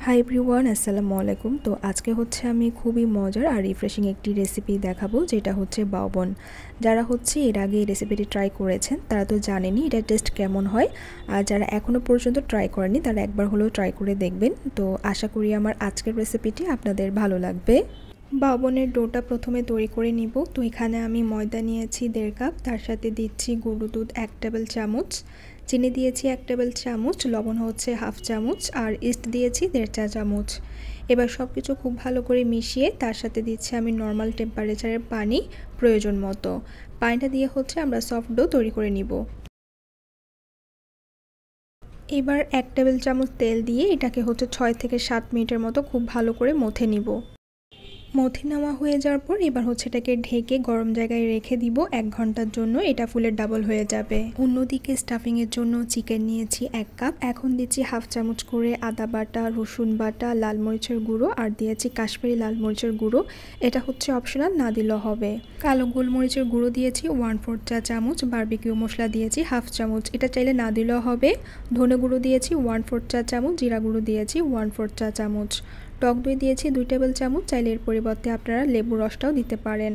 Hi everyone, আসসালামু আলাইকুম। তো আজকে হচ্ছে আমি খুবই মজার আর রিফ্রেশিং একটি রেসিপি দেখাবো, যেটা হচ্ছে বাউবন। যারা হচ্ছে এর আগে এই রেসিপিটি ট্রাই করেছেন তারা তো জানেনই এটা টেস্ট কেমন হয়, আর যারা এখনও পর্যন্ত ট্রাই করেনি তারা একবার হলেও ট্রাই করে দেখবেন। তো আশা করি আমার আজকের রেসিপিটি আপনাদের ভালো লাগবে। বাউবনের ডোটা প্রথমে তৈরি করে নিব। তো এখানে আমি ময়দা নিয়েছি 1.5 কাপ, তার সাথে দিচ্ছি গুঁড়ো দুধ 1 টেবিল চামচ, চিনি দিয়েছি 1 টেবিল চামচ, লবণ হচ্ছে 1/2 চামচ, আর ইস্ট দিয়েছি 1.5 চা চামচ। এবার সব কিছু খুব ভালো করে মিশিয়ে তার সাথে দিচ্ছি আমি নর্মাল টেম্পারেচারের পানি প্রয়োজন মতো। পানিটা দিয়ে হচ্ছে আমরা সফট ডো তৈরি করে নিব। এবার 1 টেবিল চামচ তেল দিয়ে এটাকে হচ্ছে 6 থেকে 7 মিনিটের মতো খুব ভালো করে মথে নিব। মথি নেওয়া হয়ে যাওয়ার পর এবার হচ্ছে এটাকে ঢেকে গরম জায়গায় রেখে দিব 1 ঘন্টার জন্য। এটা ফুলের ডাবল হয়ে যাবে। অন্যদিকে স্টাফিংয়ের জন্য চিকেন নিয়েছি 1 কাপ। এখন দিচ্ছি 1/2 চামচ করে আদা বাটা, রসুন বাটা, লাল মরিচের গুঁড়ো, আর দিয়েছি কাশ্মীরি লাল মরিচের গুঁড়ো। এটা হচ্ছে অপশনাল, না দিলেও হবে। কালো গোলমরিচের গুঁড়ো দিয়েছি 1/4 চা চামচ, বারবিকিউ মশলা দিয়েছি 1/2 চামচ, এটা চাইলে না দিলেও হবে। ধনে গুঁড়ো দিয়েছি 1/4 চা চামচ, জিরা গুঁড়ো দিয়েছি 1/4 চা চামচ। টক দই দিয়েছি 2 টেবিল চামচ, চাইলে এর পরিবর্তে আপনারা লেবুর রসটাও দিতে পারেন।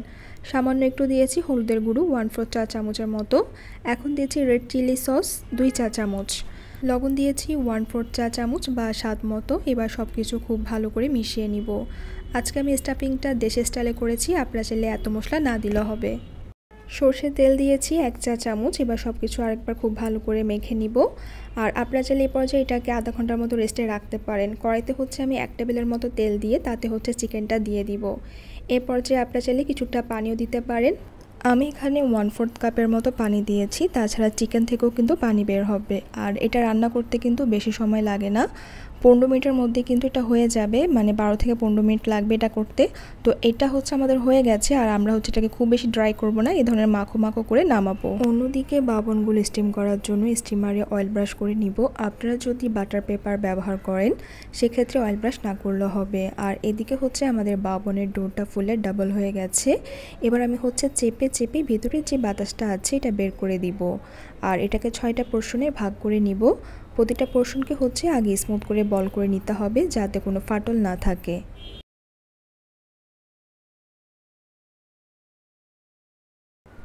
সামান্য একটু দিয়েছি হলুদের গুঁড়ো 1/4 চা চামচের মতো। এখন দিয়েছি রেড চিলি সস 2 চা চামচ, লবণ দিয়েছি 1/4 চা চামচ বা স্বাদ মতো। এবার সব কিছু খুব ভালো করে মিশিয়ে নিব। আজকে আমি স্টাফিংটা দেশের স্টাইলে করেছি, আপনারা চাইলে এত মশলা না দিলেও হবে। সর্ষের তেল দিয়েছি 1 চা চামচ। এবার সব কিছু আরেকবার খুব ভালো করে মেখে নিব। আর আপনারা চাইলে এই পর্যায়ে এটাকে আধা ঘন্টার মতো রেস্টে রাখতে পারেন। কড়াইতে হচ্ছে আমি 1 টেবিলের মতো তেল দিয়ে তাতে হচ্ছে চিকেনটা দিয়ে দিব। এই পর্যায়ে আপনারা চাইলে কিছুটা পানিও দিতে পারেন। আমি এখানে 1/4 কাপের মতো পানি দিয়েছি। তাছাড়া চিকেন থেকেও কিন্তু পানি বের হবে। আর এটা রান্না করতে কিন্তু বেশি সময় লাগে না, 15 মিনিটের মধ্যে কিন্তু এটা হয়ে যাবে, মানে 12 থেকে 15 মিনিট লাগবে এটা করতে। তো এটা হচ্ছে আমাদের হয়ে গেছে। আর আমরা হচ্ছে এটাকে খুব বেশি ড্রাই করব না, এই ধরনের মাখো মাখো করে নামাবো। অন্যদিকে বাউবনগুলো স্টিম করার জন্য স্টিমারে অয়েল ব্রাশ করে নিব। আপনারা যদি বাটার পেপার ব্যবহার করেন সেক্ষেত্রে অয়েল ব্রাশ না করলেও হবে। আর এদিকে হচ্ছে আমাদের বাউবনের ডোটা ফুলে ডাবল হয়ে গেছে। এবার আমি হচ্ছে চেপে চেপে ভিতরে যে বাতাসটা আছে এটা বের করে দিব। আর এটাকে 6টা পোর্শনে ভাগ করে নিব। প্রতিটা পোর্শনকে হচ্ছে আগে স্মুথ করে বল করে নিতে হবে, যাতে কোনো ফাটল না থাকে।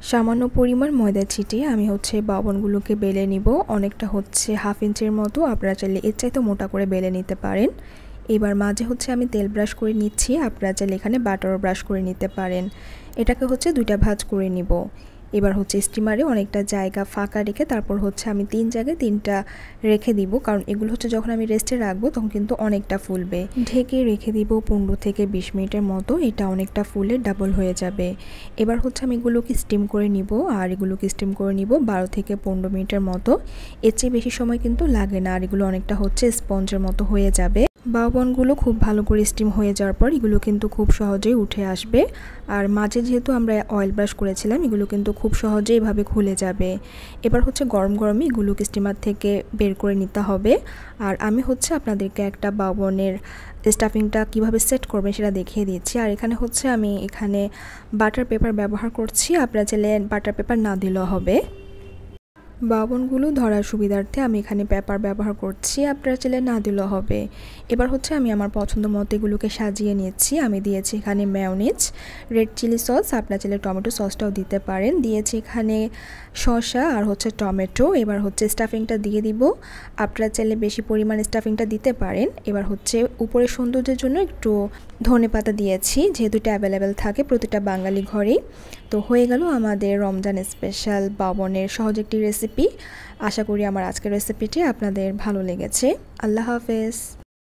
সামান্য পরিমাণ ময়দা ছিটিয়ে আমি হচ্ছে বাউবনগুলোকে বেলে নিব। অনেকটা হচ্ছে 1/2 ইঞ্চির মতো, আপনারা চাইলে এর চাইতে মোটা করে বেলে নিতে পারেন। এবার মাঝে হচ্ছে আমি তেল ব্রাশ করে নিচ্ছি, আপনারা চাইলে এখানে বাটারও ব্রাশ করে নিতে পারেন। এটাকে হচ্ছে 2টা ভাঁজ করে নিব। এবার হচ্ছে স্টিমারে অনেকটা জায়গা ফাঁকা রেখে তারপর হচ্ছে আমি 3 জায়গায় 3টা রেখে দিব, কারণ এগুলো হচ্ছে যখন আমি রেস্টে রাখবো তখন কিন্তু অনেকটা ফুলবে। ঢেকে রেখে দিব 15 থেকে 20 মিনিটের মতো। এটা অনেকটা ফুলে ডাবল হয়ে যাবে। এবার হচ্ছে আমি এগুলোকে স্টিম করে নিব। আর এগুলোকে স্টিম করে নিব 12 থেকে 15 মিনিটের মতো। এর চেয়ে বেশি সময় কিন্তু লাগে না। আর এগুলো অনেকটা হচ্ছে স্পঞ্জের মতো হয়ে যাবে। বাউবনগুলো খুব ভালো করে স্টিম হয়ে যাওয়ার পর এগুলো কিন্তু খুব সহজেই উঠে আসবে। আর মাঝে যেহেতু আমরা অয়েল ব্রাশ করেছিলাম এগুলো কিন্তু খুব সহজেই এভাবে খুলে যাবে। এবার হচ্ছে গরম গরমই এগুলোকে স্টিমার থেকে বের করে নিতে হবে। আর আমি হচ্ছে আপনাদেরকে একটা বাউবনের স্টাফিংটা কিভাবে সেট করবেন সেটা দেখিয়ে দিচ্ছি। আর এখানে হচ্ছে আমি বাটার পেপার ব্যবহার করছি, আপনারা চাইলে বাটার পেপার না দিলেও হবে। বাউবনগুলো ধরার সুবিধার্থে আমি এখানে পেপার ব্যবহার করছি, আপনারা চাইলে না দিলেও হবে। এবার হচ্ছে আমি আমার পছন্দ মতো এগুলোকে সাজিয়ে নিচ্ছি। আমি দিয়েছি এখানে মেয়োনিজ, রেড চিলি সস, আপনারা চাইলে টমেটো সসটাও দিতে পারেন। দিয়েছি এখানে শসা আর হচ্ছে টমেটো। এবার হচ্ছে স্টাফিংটা দিয়ে দিব। আপনারা চাইলে বেশি পরিমাণে স্টাফিংটা দিতে পারেন। এবার হচ্ছে উপরে সৌন্দর্যের জন্য একটু ধনেপাতা দিয়েছি, যেহেতু এটা অ্যাভেলেবেল থাকে প্রতিটা বাঙালি ঘরেই। তো হয়ে গেল আমাদের রমজান স্পেশাল বাউবনের সহজ একটি রেসিপি। আশা করি আমার আজকের রেসিপিটি আপনাদের ভালো লেগেছে। আল্লাহ হাফেজ।